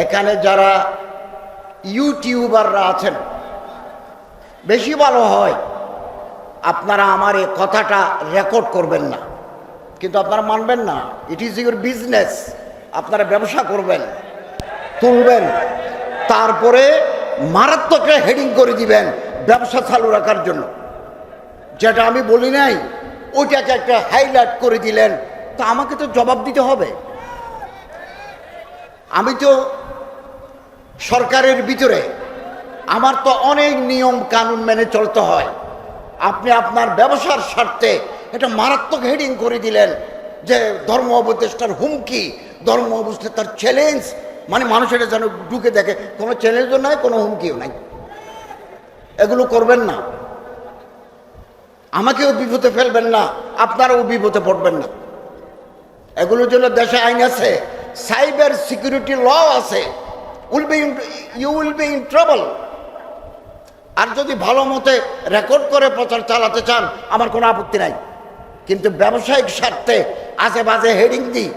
এখানে যারা ইউটিউবাররা আছেন, বেশি ভালো হয় আপনারা আমার এই কথাটা রেকর্ড করবেন না, কিন্তু আপনারা মানবেন না। It is your business. আপনারা ব্যবসা করবেন, তুলবেন, তারপরে মারাত্মক হেডিং করে দিবেন ব্যবসা চালু রাখার জন্য। যেটা আমি বলি নাই ওইটাকে একটা হাইলাইট করে দিলেন, তা আমাকে তো জবাব দিতে হবে। আমি তো সরকারের ভিতরে, আমার তো অনেক নিয়ম কানুন মেনে চলতে হয়। আপনি আপনার ব্যবসার স্বার্থে এটা মারাত্মক হেডিং করে দিলেন যে ধর্ম উপদেষ্টার হুমকি, ধর্ম উপদেষ্টার চ্যালেঞ্জ, মানে মানুষ এটা যেন ঢুকে দেখে। কোনো চ্যালেঞ্জও নাই, কোনো হুমকিও নাই। এগুলো করবেন না, আমাকেও বিপদে ফেলবেন না, আপনারাও বিপদে পড়বেন না। এগুলোর জন্য দেশে আইন আছে, সাইবার সিকিউরিটি ল আছে। You will be in trouble. আর যদি ভালো মতে রেকর্ড করে প্রচার চালাতে চান, আমার কোনো আপত্তি নাই, কিন্তু ব্যবসায়িক স্বার্থে আজে বাজে হেডিং দিই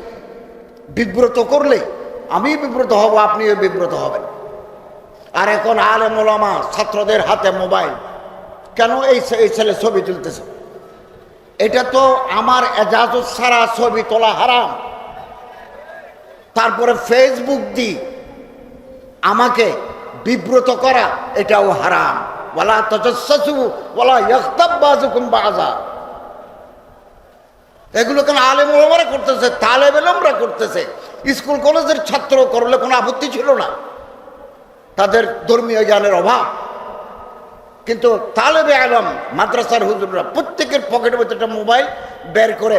বিব্রত করলে আমি বিব্রত হব, আপনিও বিব্রত হবেন। আর এখন আলেম ওলামা ছাত্রদের হাতে মোবাইল, কেন এই ছেলে ছবি তুলতেছে? এটা তো আমার এজাজত ছাড়া ছবি তোলা হারাম। তারপরে ফেসবুক দি আমাকে বিব্রত করা, এটাও হারাম। ওয়ালা তাজাসসু ওয়ালা ইয়াগতাব বাযুকুম বাযা। এগুলো কেন আলেম ওলামারা করতেছে, তালেব ইলমরা করতেছে। স্কুল কলেজের ছাত্র করলে কোনো আপত্তি ছিল না, তাদের ধর্মীয় জ্ঞানের অভাব। কিন্তু তালেবে ইলম মাদ্রাসার হুজুররা প্রত্যেকের পকেটের মধ্যে একটা মোবাইল বের করে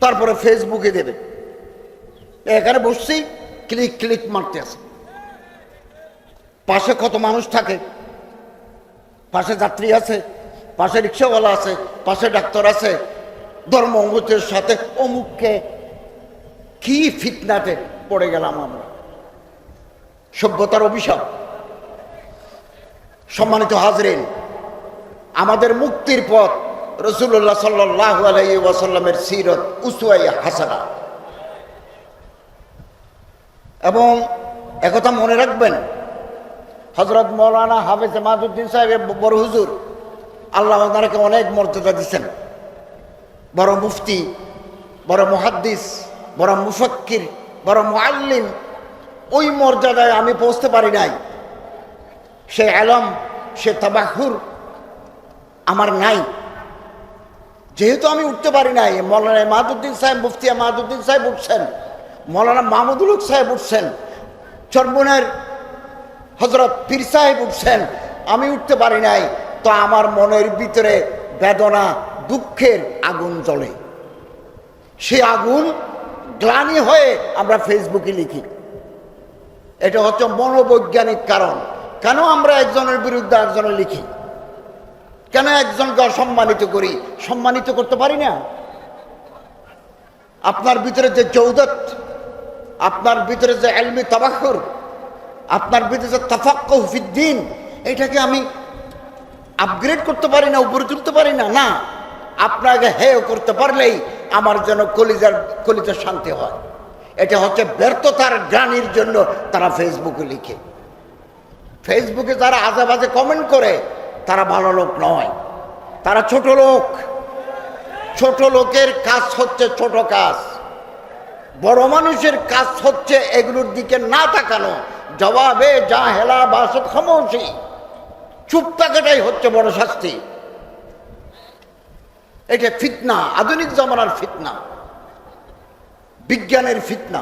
তারপরে ফেসবুকে দেবে। এখানে বসছি, ক্লিক ক্লিক মারতে আছে। পাশে কত মানুষ থাকে, পাশে যাত্রী আছে, পাশে রিক্সাওয়ালা আছে, পাশে ডাক্তার আছে। ধর্ম অমুকের সাথে অমুককে, কি ফিতনাতে পড়ে গেলাম আমরা। সভ্যতার অভিশাপ। সম্মানিত হাজরিন, আমাদের মুক্তির পথ রাসূলুল্লাহ সাল্লাল্লাহু আলাইহি ওয়াসাল্লামের সিরত উসওয়ায়ে হাসানা। এবং একথা মনে রাখবেন, হযরত মাওলানা হাফেজ মাদউদ্দিন সাহেব বড় হুজুর, আল্লাহ ওনাকে অনেক মর্যাদা দিচ্ছেন। বড় মুফতি, বড় মুহাদ্দিস, বড় মুফাক্কির, বড় মুআল্লিম। ওই মর্যাদায় আমি পৌঁছতে পারি নাই। সে ইলম, সে তাবাহুর আমার নাই। যেহেতু আমি উঠতে পারি নাই, মৌলানা মাদউদ্দিন সাহেব, মুফতি মাদউদ্দিন সাহেব উঠছেন, মৌলানা মাহমুদুল হক সাহেব উঠছেন, চরমনের হযরত পীর সাহেব উঠছেন, আমি উঠতে পারি নাই। তো আমার মনের ভিতরে বেদনা, দুঃখের আগুন জ্বলে। সে আগুন গ্লানি হয়ে আমরা ফেসবুকে লিখি। এটা হচ্ছে মনোবৈজ্ঞানিক কারণ। কেন আমরা একজনের বিরুদ্ধে একজনের লিখি? কেন একজনকে অসম্মানিত করি? সম্মানিত করতে পারি না? আপনার ভিতরে যে জৌদত, আপনার ভিতরে যে ইলমি তাবাহুর, আপনার ভিতরে যে তাফাক্কুহ ফিদ্দীন, এটাকে আমি আপগ্রেড করতে পারি না, উপরে তুলতে পারি না। না, আপনাকে হেয় করতে পারলেই আমার যেন কলিজার শান্তি হয়। এটা হচ্ছে ব্যর্থতার গ্লানির জন্য তারা ফেসবুকে লিখে। ফেসবুকে যারা আজে বাজে কমেন্ট করে, তারা ভালো লোক নয়, তারা ছোট লোক। ছোট লোকের কাজ হচ্ছে ছোট কাজ। বড় মানুষের কাজ হচ্ছে এগুলোর দিকে না তাকানো। জবাবে জাহেলা বাসত খামোশি, চুপ থাকাটাই হচ্ছে বড় শাস্তি। এটা ফিতনা, আধুনিক জামানার ফিতনা, বিজ্ঞানের ফিতনা,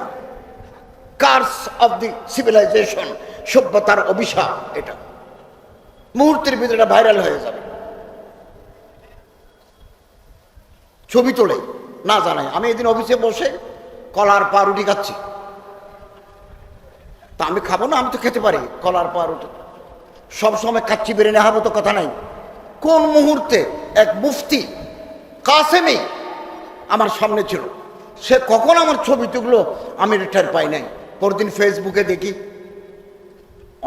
কার্স অফ দি সিভিলাইজেশন, সভ্যতার অভিশাপ। এটা মুহূর্তের ভিতরে ভাইরাল হয়ে যাবে। ছবি তোলে না জানাই। আমি এদিন অফিসে বসে কলার পাউরুটি খাচ্ছি। তা আমি খাবো না? আমি তো খেতে পারি কলার পাউরুটি, সবসময় খাচ্ছি বেড়ে নেহাবো তো কথা নাই। কোন মুহূর্তে এক মুফতি কাসেমি আমার সামনে ছিল, সে কখন আমার ছবি তুললো আমি টের পাই নাই। পরদিন ফেসবুকে দেখি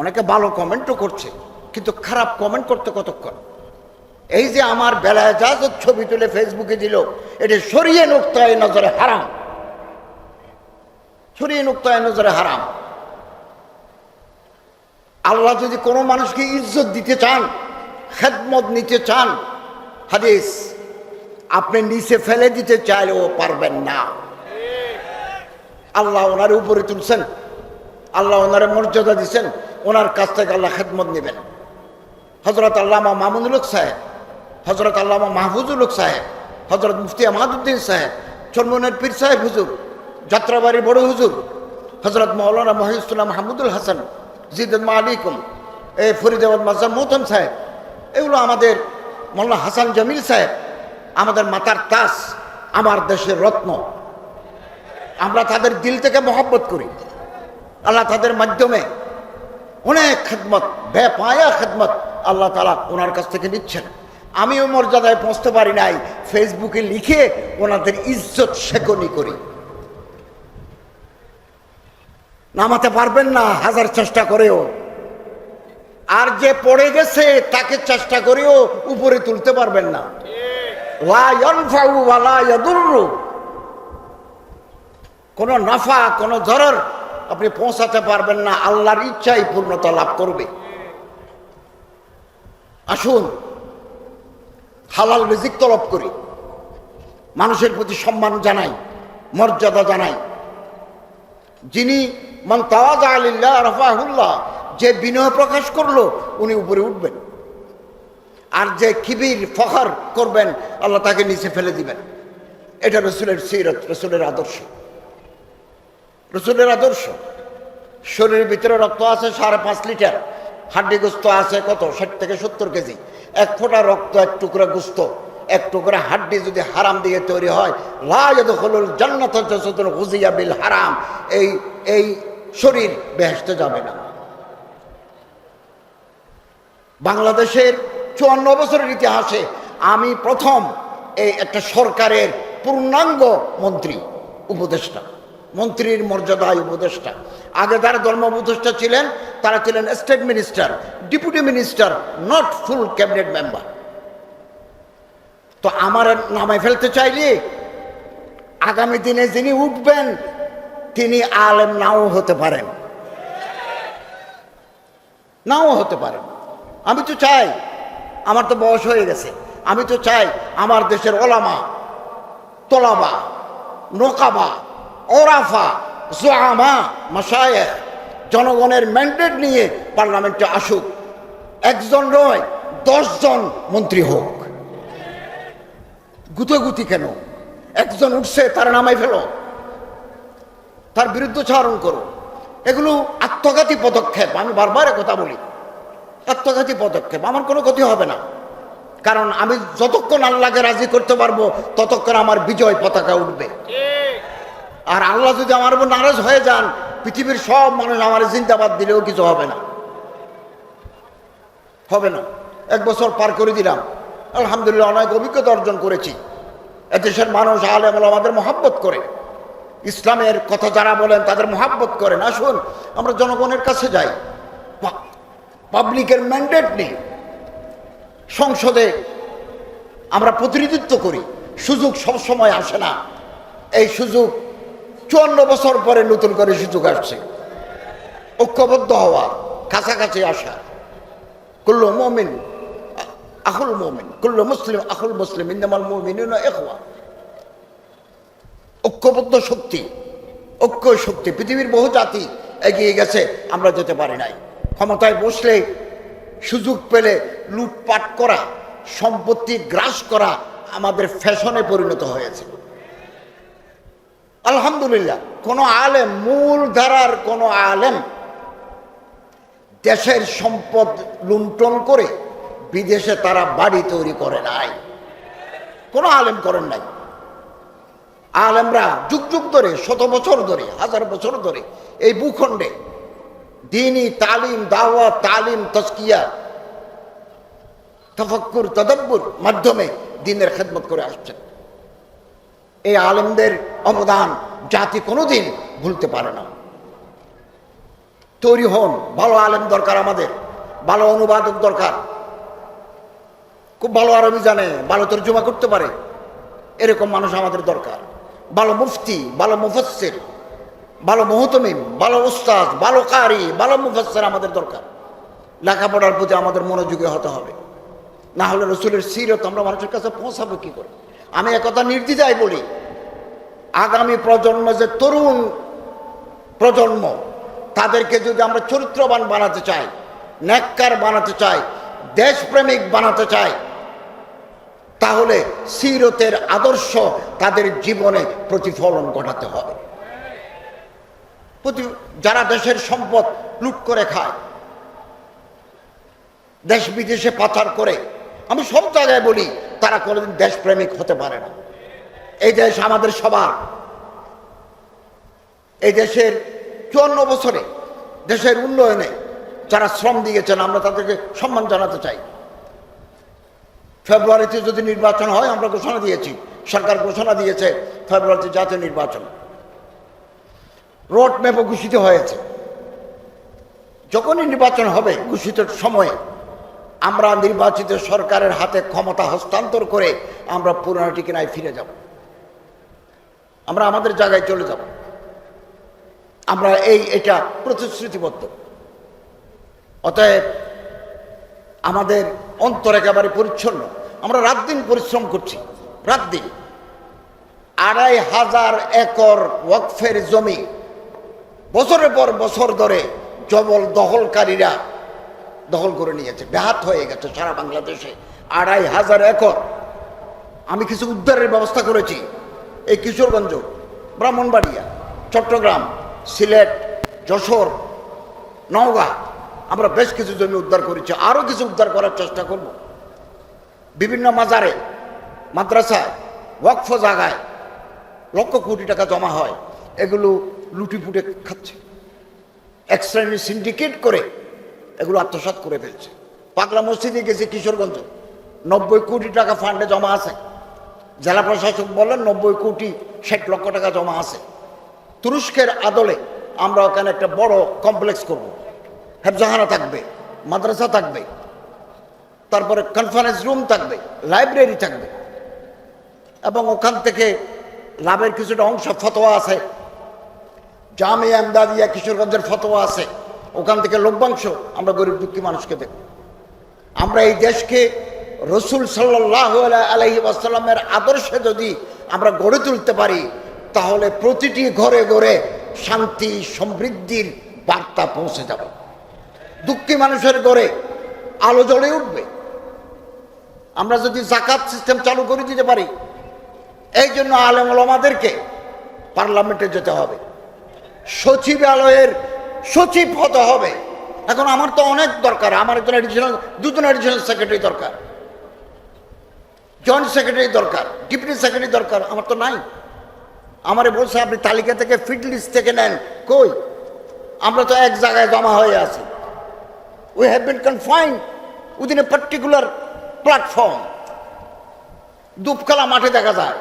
অনেকে ভালো কমেন্টও করছে, কিন্তু খারাপ কমেন্ট করতে কতক্ষণ? এই যে আমার বেলায় যা ছবি তুলে ফেসবুকে দিল, এটা শরীয়ত নোক্তায়ে নজরে হারাম। শরীয়ত নুকতায় নজরে হারাম। আল্লাহ যদি কোনো মানুষকে ইজ্জত দিতে চান, খেদমত নিতে চান, হাদিস, আপনি নিচে ফেলে দিতে চাইলেও পারবেন না। আল্লাহ ওনার উপরে তুলছেন, আল্লাহ ওনারে মর্যাদা দিচ্ছেন, ওনার কাছ থেকে আল্লাহ খেদমত নেবেন। হজরত আল্লামা মামুনুল হক সাহেব, হজরত আল্লামা মাহফুজুল হক সাহেব, হজরত মুফতি আহমাদউদ্দিন সাহেব, চরমনের পীর সাহেব হুজুর, যাত্রাবাড়ি বড় হুজুর, হজরত মৌলানা মহিউদ্দিন মাহমুদুল হাসান জিদুল মালিকুম, এই ফরিদাবাদ মাজার মোহতম সাহেব, এগুলো আমাদের মোল্লা হাসান জামিল সাহেব, আমাদের মাতার তাস, আমার দেশের রত্ন। আমরা তাদের দিল থেকে মহব্বত করি। আল্লাহ তাদের মাধ্যমে অনেক খেদমত, বেপায়া খেদমত আল্লাহ তাআলা ওনার কাছ থেকে নিচ্ছেন। আমিও মর্যাদায় পৌঁছতে পারি নাই, ফেসবুকে লিখে ওনাদের ইজ্জত শেকনি করি। নামাতে পারবেন না হাজার চেষ্টা করেও, আর যে পড়ে গেছে তাকে চেষ্টা করেও উপরে তুলতে পারবেন না। লা ইয়ানফাউ ওয়া লা ইয়াদুররু, কোনো নাফা কোনো জরর আপনি পৌঁছাতে পারবেন না, আল্লাহর ইচ্ছাই পূর্ণতা লাভ করবে। আসুন হালাল রিজিক তলব করি, মানুষের প্রতি সম্মান জানাই, মর্যাদা জানাই। যিনি মান তাওয়াযা লিল্লাহ রাফাহুল্লাহ, যে বিনয় প্রকাশ করলো উনি উপরে উঠবেন, আর যে কিবির ফখর করবেন আল্লাহ তাকে নিচে ফেলে দিবেন। এটা রসুলের সিরত, রসুলের আদর্শ, রসুলের আদর্শ। শরীরের ভিতরে রক্ত আছে 5.5 লিটার, হাড্ডি গোস্ত আছে কত 60 থেকে 70 কেজি। এক ফোঁটা রক্ত, এক টুকরা গোস্ত, এক টুকরা হাড্ডি যদি হারাম দিয়ে তৈরি হয়, লা ইয়াদখুলুল জান্নাতা জাসাদুন গুযিয়া বিল হারাম, এই শরীর বেহেশতে যাবে না। বাংলাদেশের 54 বছরের ইতিহাসে আমি প্রথম এই একটা সরকারের পূর্ণাঙ্গ মন্ত্রী, উপদেষ্টা, মন্ত্রীর মর্যাদায় উপদেষ্টা। আগে যারা ধর্ম উপদেষ্টা ছিলেন তারা ছিলেন state minister, deputy minister, not full cabinet member. তো আমার নামে ফেলতে চাইলে আগামী দিনে যিনি উঠবেন তিনি আলেম নাও হতে পারেন, নাও হতে পারেন। আমি তো চাই, আমার তো বয়স হয়ে গেছে, আমি তো চাই আমার দেশের ওলামা, তোলাবা, নোকাবা, ওরাফা, জোয়ামা, মাশায়েখ জনগণের ম্যান্ডেট নিয়ে পার্লামেন্টে আসুক। একজন নয় 10 জন মন্ত্রী হোক। গুতাগুতি কেন? একজন উঠছে তার নামাই ফেলো, তার বিরুদ্ধচারণ করো। এগুলো আত্মঘাতী পদক্ষেপ। আমি বারবার কথা বলি, আত্মঘাতী পদক্ষেপ। আমার কোনো ক্ষতি হবে না, কারণ আমি যতক্ষণ আল্লাহকে রাজি করতে পারবো ততক্ষণ আমার বিজয় পতাকা উঠবে। আর আল্লাহ যদি আমার উপর নারাজ হয়ে যান, পৃথিবীর সব মানুষ আমার জিন্দাবাদ দিলেও কিছু হবে না, হবে না। 1 বছর পার করে দিলাম, আলহামদুলিল্লাহ অনেক অভিজ্ঞতা অর্জন করেছি। এদেশের মানুষ আলেম ওলামাদের মহব্বত করে, ইসলামের কথা যারা বলেন তাদের মহব্বত করেন। আসুন আমরা জনগণের কাছে যাই, পাবলিকের ম্যান্ডেট নিয়ে সংসদে আমরা প্রতিনিধিত্ব করি। সুযোগ সবসময় আসে না, এই সুযোগ 54 বছর পরে নতুন করে সুযোগ আসছে। ঐক্যবদ্ধ হওয়া, কাছাকাছি আসা। কুল্লু মুমিন আখুল মুমিন, কুল্লু মুসলিম আখুল মুসলিম, ইন্নামাল মুমিনুনা ইখওয়া। ঐক্যবদ্ধ শক্তি, ঐক্য শক্তি। পৃথিবীর বহু জাতি এগিয়ে গেছে, আমরা যেতে পারি নাই। ক্ষমতায় বসলে সুযোগ পেলে লুটপাট করা, সম্পত্তি গ্রাস করা আমাদের ফ্যাশনে পরিণত হয়েছে। আলহামদুলিল্লাহ কোনো আলেম, মূল ধারার কোনো আলেম দেশের সম্পদ লুণ্ঠন করে বিদেশে তারা বাড়ি তৈরি করে নাই, কোনো আলেম করেন নাই। আলেমরা যুগ যুগ ধরে, 100 বছর ধরে, 1000 বছর ধরে এই ভূখণ্ডে দ্বীনি তালিম, দাওয়াত, তালিম, তাজকিয়া, তাফাক্কুর, তাদাব্বুর মাধ্যমে দ্বীনের খেদমত করে আসছেন। এই আলেমদের অবদান জাতি কোনোদিন ভুলতে পারে না। তৈরি হন, ভালো আলেম দরকার আমাদের, ভালো অনুবাদক দরকার, খুব ভালো আরবি জানে, ভালো তর্জমা করতে পারে, এরকম মানুষ আমাদের দরকার। ভালো মুফতি, ভালো মুফাসসির, ভালো মুহতমিম, ভালো উস্তাদ, ভালো কারি, ভালো মুফাসসির আমাদের দরকার। লেখাপড়ার প্রতি আমাদের মনোযোগী হতে হবে, না হলে রসুলের সিরত আমরা মানুষের কাছে পৌঁছাবো কি করে? আমি একথা নির্দ্বিধায় বলি, আগামী প্রজন্ম যে তরুণ প্রজন্ম, তাদেরকে যদি আমরা চরিত্রবান বানাতে চাই, নেককার বানাতে চাই, দেশপ্রেমিক বানাতে চাই, তাহলে সিরতের আদর্শ তাদের জীবনে প্রতিফলন ঘটাতে হবে। যারা দেশের সম্পদ লুট করে খায়, দেশ বিদেশে পাচার করে, আমি সব জায়গায় বলি, তারা কোনোদিন দেশপ্রেমিক হতে পারে না। এই দেশ আমাদের সবার। এই দেশের 54 বছরে দেশের উন্নয়নে যারা শ্রম দিয়েছেন, আমরা তাদেরকে সম্মান জানাতে চাই। ফেব্রুয়ারিতে যদি নির্বাচন হয়, আমরা ঘোষণা দিয়েছি, সরকার ঘোষণা দিয়েছে ফেব্রুয়ারিতে জাতীয় নির্বাচন, রোড ম্যাপও ঘোষিত হয়েছে। যখনই নির্বাচন হবে ঘোষিত সময়ে আমরা নির্বাচিত সরকারের হাতে ক্ষমতা হস্তান্তর করে আমরা পুরনো ঠিকানায় ফিরে যাব, আমরা আমাদের জায়গায় চলে যাব। আমরা এটা প্রতিশ্রুতিবদ্ধ। অতএব আমাদের অন্তর একেবারে পরিচ্ছন্ন। আমরা রাত দিন পরিশ্রম করছি, রাত দিন। 2500 একর ওয়াকফের জমি বছরের পর বছর ধরে জবল দখলকারীরা দখল করে নিয়েছে, ব্যাহাত হয়ে গেছে সারা বাংলাদেশে 2500 একর। আমি কিছু উদ্ধারের ব্যবস্থা করেছি। এই কিশোরগঞ্জ, ব্রাহ্মণবাড়িয়া, চট্টগ্রাম, সিলেট, যশোর, নওগাঁ, আমরা বেশ কিছু জমি উদ্ধার করেছি, আরও কিছু উদ্ধার করার চেষ্টা করব। বিভিন্ন মাজারে, মাদ্রাসায়, ওয়াকফ জায়গায় লক্ষ কোটি টাকা জমা হয়, এগুলো লুটিপুটে খাচ্ছে। এক শ্রেণীর সিন্ডিকেট করে এগুলো আত্মসাৎ করে ফেলছে। পাগলা মসজিদে গেছে কিশোরগঞ্জ, 90 কোটি টাকা ফান্ডে জমা আছে। জেলা প্রশাসক বলেন 90 কোটি 60 লক্ষ টাকা জমা আছে। তুরস্কের আদলে আমরা ওখানে একটা বড় কমপ্লেক্স করব, হেফজাখানা থাকবে, মাদ্রাসা থাকবে, তারপরে কনফারেন্স রুম থাকবে, লাইব্রেরি থাকবে, এবং ওখান থেকে লাভের কিছুটা অংশ ফতোয়া আছে, জামিয়া এমদাদিয়া কিশোরগঞ্জের ফতোয়া আছে, ওখান থেকে লভ্যাংশ আমরা গরিব দুঃখী মানুষকে দেব। আমরা এই দেশকে রসুল সাল্লাল্লাহু আলাইহি ওয়াসাল্লামের আদর্শে যদি আমরা গড়ে তুলতে পারি, তাহলে প্রতিটি ঘরে ঘরে শান্তি সমৃদ্ধির বার্তা পৌঁছে যাবে। দুঃখী মানুষের ঘরে আলো জ্বলে উঠবে। আমরা যদি যাকাত সিস্টেম চালু করে দিতে পারি, এই জন্য আলেম ওলামাদেরকে পার্লামেন্টে যেতে হবে, সচিবালয়ের সচিব হতে হবে। এখন আমার তো অনেক দরকার, আমার একজন এডিশনাল, দুজন এডিশনাল সেক্রেটারি দরকার, জয়েন্ট সেক্রেটারি দরকার, ডেপুটি সেক্রেটারি দরকার, আমার তো নাই। আমারে বলছে আপনি তালিকা থেকে ফিট লিস্ট থেকে নেন, কই? আমরা তো এক জায়গায় জমা হয়ে আছি। We have been confined within a particular platform. দুপখালা মাঠে দেখা যায়,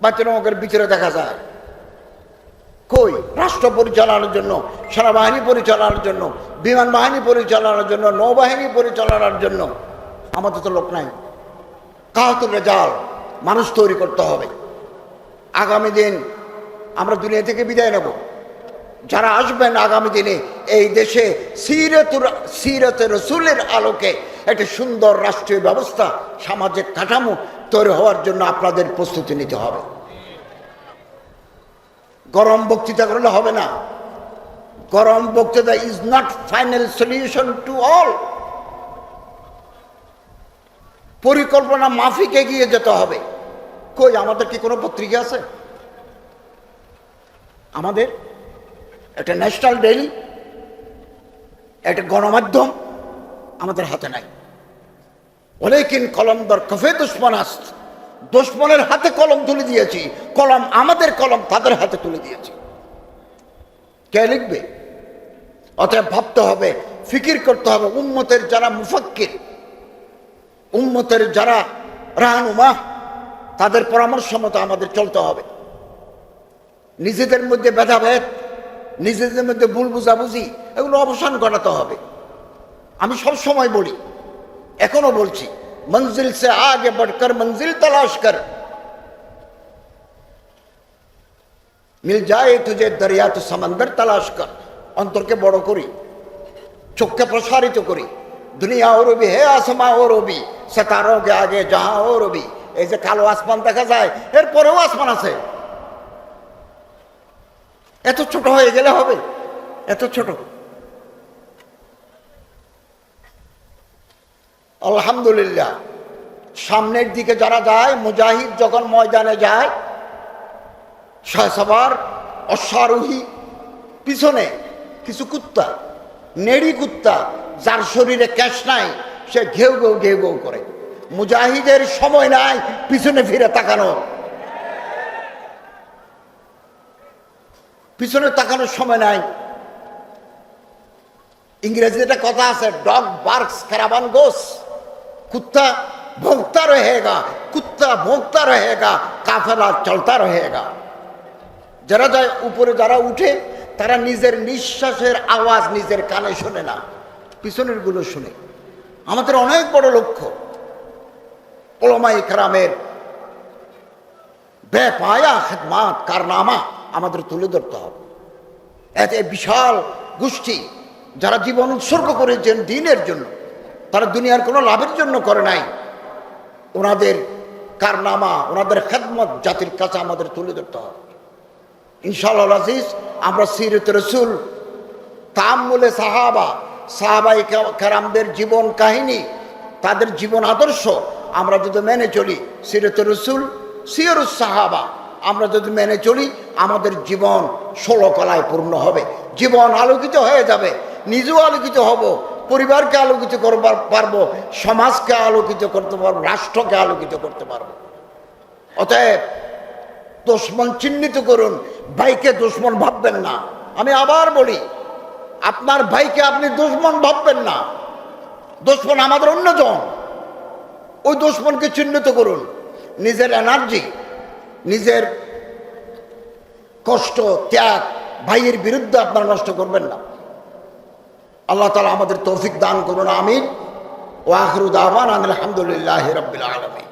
বাচ্চার ভিতরে দেখা যায়। কই? রাষ্ট্র পরিচালনার জন্য, সেনাবাহিনী পরিচালনার জন্য, বিমান বাহিনী পরিচালনার জন্য, নৌবাহিনী পরিচালনার জন্য আমাদের তো লোক নাই। কাহাতুর রেজাল মানুষ তৈরি করতে হবে। আগামী দিন আমরা দুনিয়া থেকে বিদায় নেব, যারা আসবেন আগামী দিনে এই দেশে সিরতে রসুলের আলোকে একটা সুন্দর রাষ্ট্রীয় ব্যবস্থা, সামাজিক কাঠামো তৈরি হওয়ার জন্য আপনাদের প্রস্তুতি নিতে হবে। গরম বক্তৃতা করলে হবে না। গরম বক্তৃতা is not final solution to all. পরিকল্পনা মাফিক এগিয়ে যেতে হবে। কই? আমাদের কি কোনো পত্রিকা আছে? আমাদের একটা ন্যাশনাল ডেইলি, একটা গণমাধ্যম আমাদের হাতে নাই। ওলেকিন কলমদার কফে দুশ্মন আস্ত, দুশ্মনের হাতে কলম তুলে দিয়েছি, কলম আমাদের কলম তাদের হাতে তুলে দিয়েছি। কে লিখবে? অতএব ভাবতে হবে, ফিকির করতে হবে। উম্মতের যারা মুফাক্কির, উম্মতের যারা রাহনুমা, তাদের পরামর্শ মতো আমাদের চলতে হবে। নিজেদের মধ্যে ভেদাভেদ, নিজেদের মধ্যে ভুল বুঝাবুঝি, এগুলো অবসান ঘটাতে হবে। আমি সব সময় বলি, এখনো বলছি, মঞ্জিল সে আগে বড়কর মঞ্জিল তলাশ কর। মিল যায় তুঝে দরিয়া তু সমন্দর তালাশ কর। অন্তরকে বড় করি, চোখকে প্রসারিত করি। দুনিয়া ও রবি হে আসমা ও রবি, সিতারোকে আগে জাহা ও রবি। এই যে কালো আসমান দেখা যায়, এরপরেও আসমান আছে। এত ছোট হয়ে গেলে হবে? এত ছোট? আলহামদুলিল্লাহ, সামনের দিকে যারা যায়, মুজাহিদ যখন ময়দানে যায়, সবার অশ্বারোহী, পিছনে কিছু কুত্তা, নেড়ি কুত্তা, যার শরীরে ক্যাশ নাই, সে ঘেউ ঘেউ ঘেউ ঘেউ করে। মুজাহিদের সময় নাই পিছনে ফিরে তাকানো, পিছনে তাকানোর সময় নাই। ইংরেজিতে একটা কথা আছে, ডগ বার্কস ক্যারাভান গোস। কুত্তা ভোঁকতা রহেগা, কুত্তা ভোঁকতা রহেগা, কাফেলা চলতা রহেগা। যারা যায় উপরে, যারা উঠে, তারা নিজের নিঃশ্বাসের আওয়াজ নিজের কানে শোনে না, পিছনের গুলো শুনে। আমাদের অনেক বড় লক্ষ্য উলামায়ে কেরামের বেপায়া খিদমাত, কারনামা আমাদের তুলে ধরতে হবে। এত বিশাল গোষ্ঠী যারা জীবন উৎসর্গ করেছেন দ্বীনের জন্য, তারা দুনিয়ার কোনো লাভের জন্য করে নাই। ওনাদের কারনামা, ওনাদের খেদমত জাতির কাছে আমাদের তুলে ধরতে হবে ইনশাআল্লাহ আজিজ। আমরা সিরাত রাসূল, তাআম্মুলে সাহাবা, সাহাবায়ে কেরামদের জীবন কাহিনী, তাদের জীবন আদর্শ আমরা যদি মেনে চলি, সিরাত রাসূল, সিয়ারুস সাহাবা আমরা যদি মেনে চলি, আমাদের জীবন 16 কলায় পূর্ণ হবে। জীবন আলোকিত হয়ে যাবে, নিজেও আলোকিত হব, পরিবারকে আলোকিত করবার পারবো, সমাজকে আলোকিত করতে পারবো, রাষ্ট্রকে আলোকিত করতে পারবো। অতএব দুশমন চিহ্নিত করুন, ভাইকে দুশমন ভাববেন না। আমি আবার বলি, আপনার ভাইকে আপনি দুশমন ভাববেন না। দুশমন আমাদের অন্যজন, ওই দুশমনকে চিহ্নিত করুন। নিজের এনার্জি, নিজের কষ্ট, ত্যাগ ভাইয়ের বিরুদ্ধে আপনারা নষ্ট করবেন না। আল্লাহ তাআলা আমাদের তৌফিক দান করুন, আমিন। ওয়া আখিরু দাওয়ানা আলহামদুলিল্লাহি রাব্বিল আলামিন।